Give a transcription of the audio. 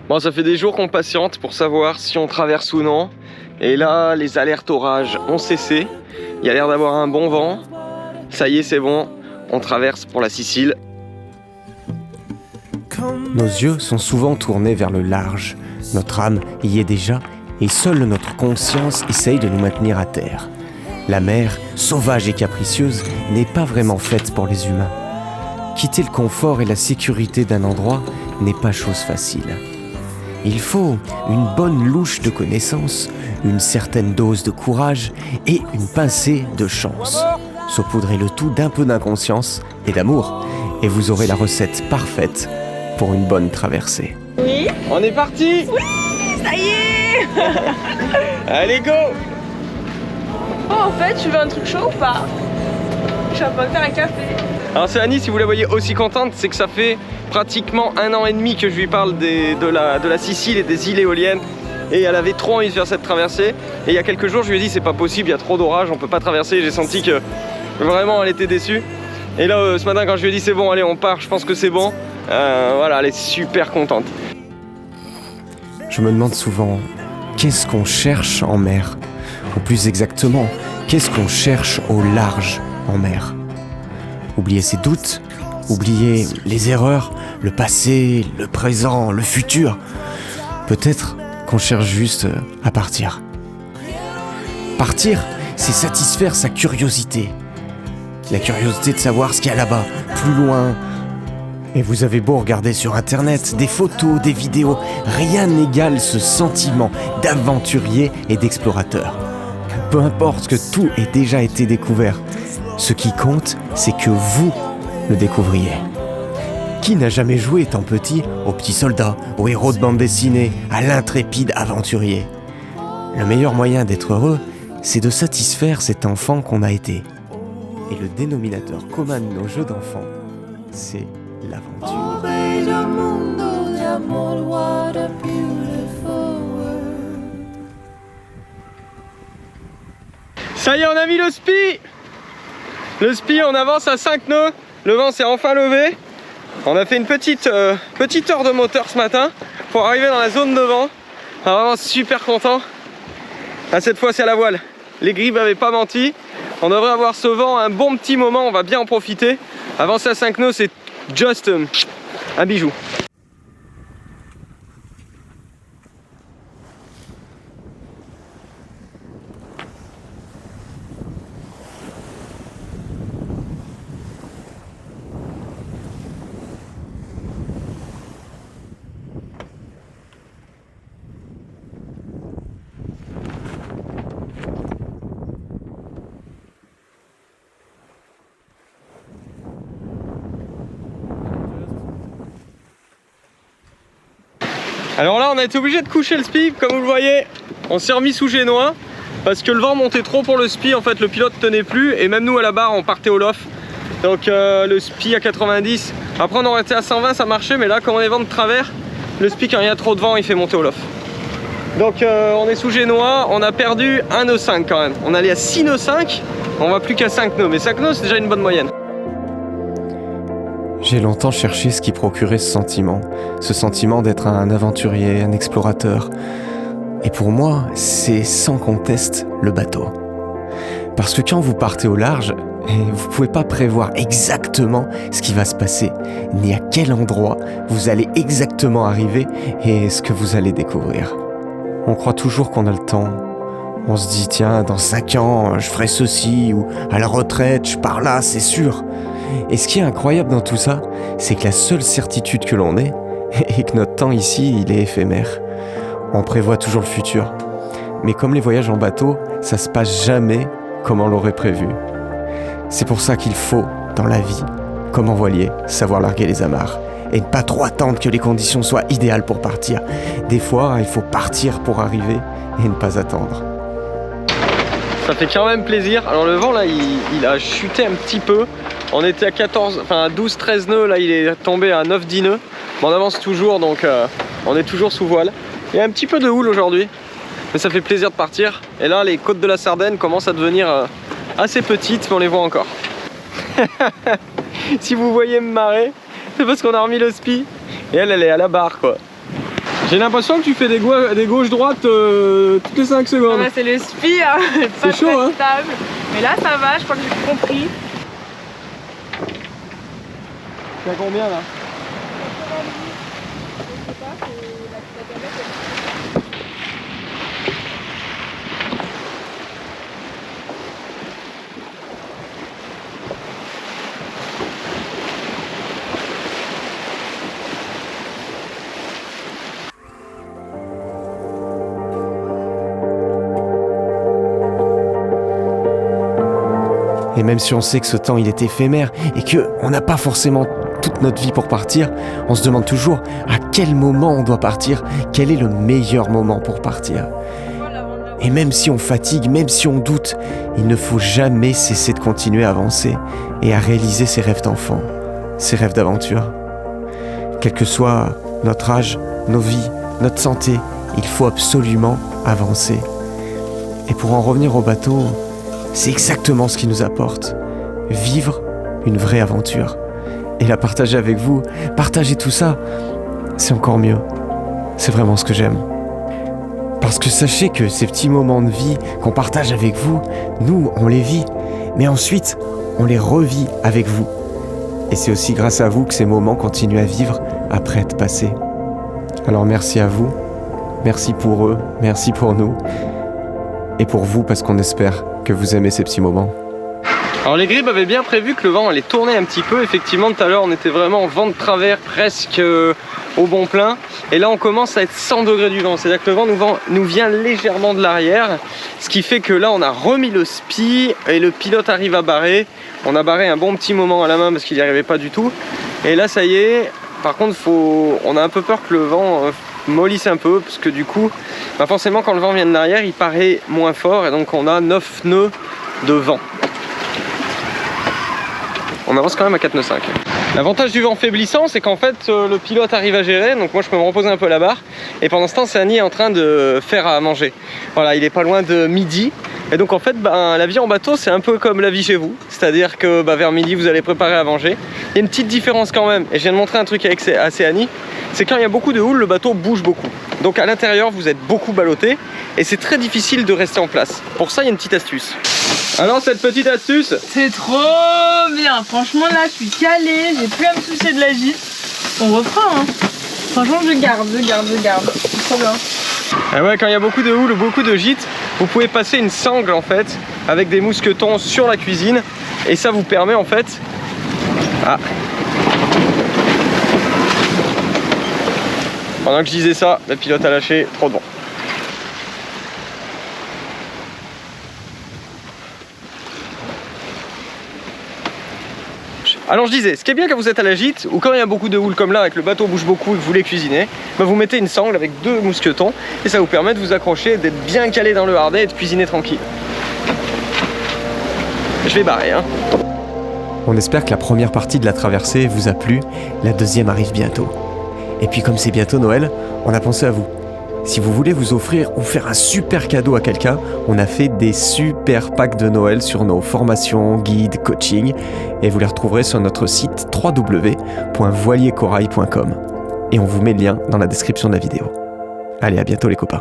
Bon, ça fait des jours qu'on patiente pour savoir si on traverse ou non. Et là, les alertes orages ont cessé. Il y a l'air d'avoir un bon vent. Ça y est, c'est bon. On traverse pour la Sicile. Nos yeux sont souvent tournés vers le large. Notre âme y est déjà et seule notre conscience essaye de nous maintenir à terre. La mer, sauvage et capricieuse, n'est pas vraiment faite pour les humains. Quitter le confort et la sécurité d'un endroit n'est pas chose facile. Il faut une bonne louche de connaissances, une certaine dose de courage et une pincée de chance. Saupoudrez le tout d'un peu d'inconscience et d'amour, et vous aurez la recette parfaite pour une bonne traversée. Oui. On est parti! Oui, ça y est. Allez, go! Oh, en fait, tu veux un truc chaud ou pas? Je vais pas me faire un café. Alors c'est Annie, si vous la voyez aussi contente, c'est que ça fait pratiquement 1 an et demi que je lui parle de la Sicile et des îles éoliennes. Et elle avait trop envie de faire cette traversée. Et il y a quelques jours, je lui ai dit c'est pas possible, il y a trop d'orage, on peut pas traverser. J'ai senti que vraiment elle était déçue. Et là, ce matin, quand je lui ai dit c'est bon, allez, on part, je pense que c'est bon. Voilà, elle est super contente. Je me demande souvent, qu'est-ce qu'on cherche en mer? Ou plus exactement, qu'est-ce qu'on cherche au large en mer? Oublier ses doutes, oublier les erreurs, le passé, le présent, le futur. Peut-être qu'on cherche juste à partir. Partir, c'est satisfaire sa curiosité. La curiosité de savoir ce qu'il y a là-bas, plus loin. Et vous avez beau regarder sur internet des photos, des vidéos, rien n'égale ce sentiment d'aventurier et d'explorateur. Peu importe que tout ait déjà été découvert, ce qui compte, c'est que vous le découvriez. Qui n'a jamais joué étant petit au petit soldat, au héros de bande dessinée, à l'intrépide aventurier? Le meilleur moyen d'être heureux, c'est de satisfaire cet enfant qu'on a été. Et le dénominateur commun de nos jeux d'enfants, c'est l'aventure. Ça y est, on a mis le spi! Le spi, on avance à 5 nœuds. Le vent s'est enfin levé. On a fait une petite heure de moteur ce matin pour arriver dans la zone de vent. Alors vraiment super content. Cette fois c'est à la voile. Les grilles m'avaient pas menti. On devrait avoir ce vent un bon petit moment, on va bien en profiter. Avancer à 5 nœuds, c'est just un bijou. Alors là on a été obligé de coucher le spi, comme vous le voyez, on s'est remis sous génois parce que le vent montait trop pour le spi, en fait le pilote tenait plus et même nous à la barre on partait au loft. Donc le spi à 90, après on aurait été à 120 ça marchait, mais là comme on est vent de travers, le spi quand il y a trop de vent il fait monter au loft. Donc on est sous génois, on a perdu 1 nœud 5 quand même, on allait à 6 nœuds 5, on va plus qu'à 5 nœuds, mais 5 nœuds c'est déjà une bonne moyenne. J'ai longtemps cherché ce qui procurait ce sentiment d'être un aventurier, un explorateur. Et pour moi, c'est sans conteste le bateau. Parce que quand vous partez au large, vous pouvez pas prévoir exactement ce qui va se passer, ni à quel endroit vous allez exactement arriver et ce que vous allez découvrir. On croit toujours qu'on a le temps. On se dit, tiens, dans 5 ans, je ferai ceci, ou à la retraite, je pars là, c'est sûr. Et ce qui est incroyable dans tout ça, c'est que la seule certitude que l'on ait, est que notre temps ici, il est éphémère. On prévoit toujours le futur. Mais comme les voyages en bateau, ça se passe jamais comme on l'aurait prévu. C'est pour ça qu'il faut, dans la vie, comme en voilier, savoir larguer les amarres. Et ne pas trop attendre que les conditions soient idéales pour partir. Des fois, il faut partir pour arriver et ne pas attendre. Ça fait quand même plaisir. Alors le vent là il a chuté un petit peu. On était à 12-13 nœuds, là il est tombé à 9-10 nœuds. Mais on avance toujours donc on est toujours sous voile. Il y a un petit peu de houle aujourd'hui, mais ça fait plaisir de partir. Et là les côtes de la Sardaigne commencent à devenir assez petites, mais on les voit encore. Si vous voyez me marrer, c'est parce qu'on a remis le spi et elle est à la barre quoi. J'ai l'impression que tu fais des gauches-droites toutes les 5 secondes. Ah bah, c'est le spi, hein. C'est chaud, hein. Stable. Mais là ça va, je crois que j'ai compris. T'as combien là? Et même si on sait que ce temps il est éphémère et que on n'a pas forcément toute notre vie pour partir, on se demande toujours à quel moment on doit partir, quel est le meilleur moment pour partir. Et même si on fatigue, même si on doute, il ne faut jamais cesser de continuer à avancer et à réaliser ses rêves d'enfant, ses rêves d'aventure. Quel que soit notre âge, nos vies, notre santé, il faut absolument avancer. Et pour en revenir au bateau, c'est exactement ce qui nous apporte. Vivre une vraie aventure. Et la partager avec vous, partager tout ça, c'est encore mieux. C'est vraiment ce que j'aime. Parce que sachez que ces petits moments de vie qu'on partage avec vous, nous, on les vit. Mais ensuite, on les revit avec vous. Et c'est aussi grâce à vous que ces moments continuent à vivre après être passés. Alors merci à vous. Merci pour eux. Merci pour nous. Et pour vous, parce qu'on espère que vous aimez ces petits moments. Alors les gribes avaient bien prévu que le vent allait tourner un petit peu. Effectivement, tout à l'heure on était vraiment en vent de travers, presque au bon plein. Et là on commence à être 100 degrés du vent. C'est-à-dire que le vent nous vient légèrement de l'arrière. Ce qui fait que là on a remis le spi et le pilote arrive à barrer. On a barré un bon petit moment à la main parce qu'il n'y arrivait pas du tout. Et là ça y est. Par contre on a un peu peur que le vent mollisse un peu. Parce que du coup, forcément quand le vent vient de l'arrière il paraît moins fort. Et donc on a 9 nœuds de vent. On avance quand même à 4 nœuds 5. L'avantage du vent faiblissant, c'est qu'en fait le pilote arrive à gérer, donc moi je peux me reposer un peu à la barre. Et pendant ce temps, Annie est en train de faire à manger. Voilà, il est pas loin de midi. Et donc en fait, la vie en bateau, c'est un peu comme la vie chez vous. C'est-à-dire que vers midi, vous allez préparer à manger. Il y a une petite différence quand même. Et je viens de montrer un truc avec Annie. C'est quand il y a beaucoup de houle, le bateau bouge beaucoup. Donc à l'intérieur, vous êtes beaucoup ballotté. Et c'est très difficile de rester en place. Pour ça, il y a une petite astuce. Alors cette petite astuce, c'est trop bien. Franchement là je suis calée, j'ai plus à me soucier de la gîte. On reprend hein. Franchement je garde. C'est trop bien. Ah ouais, quand il y a beaucoup de houle ou beaucoup de gîtes, vous pouvez passer une sangle en fait avec des mousquetons sur la cuisine. Et ça vous permet en fait... Ah. Pendant que je disais ça, le pilote a lâché, trop de vent. Alors je disais, ce qui est bien quand vous êtes à la gîte, ou quand il y a beaucoup de houle comme là, avec le bateau bouge beaucoup et que vous voulez cuisiner, vous mettez une sangle avec 2 mousquetons et ça vous permet de vous accrocher, d'être bien calé dans le hardet et de cuisiner tranquille. Je vais barrer hein. On espère que la première partie de la traversée vous a plu, la deuxième arrive bientôt. Et puis comme c'est bientôt Noël, on a pensé à vous. Si vous voulez vous offrir ou faire un super cadeau à quelqu'un, on a fait des super packs de Noël sur nos formations, guides, coaching, et vous les retrouverez sur notre site www.voiliercorail.com. Et on vous met le lien dans la description de la vidéo. Allez, à bientôt les copains.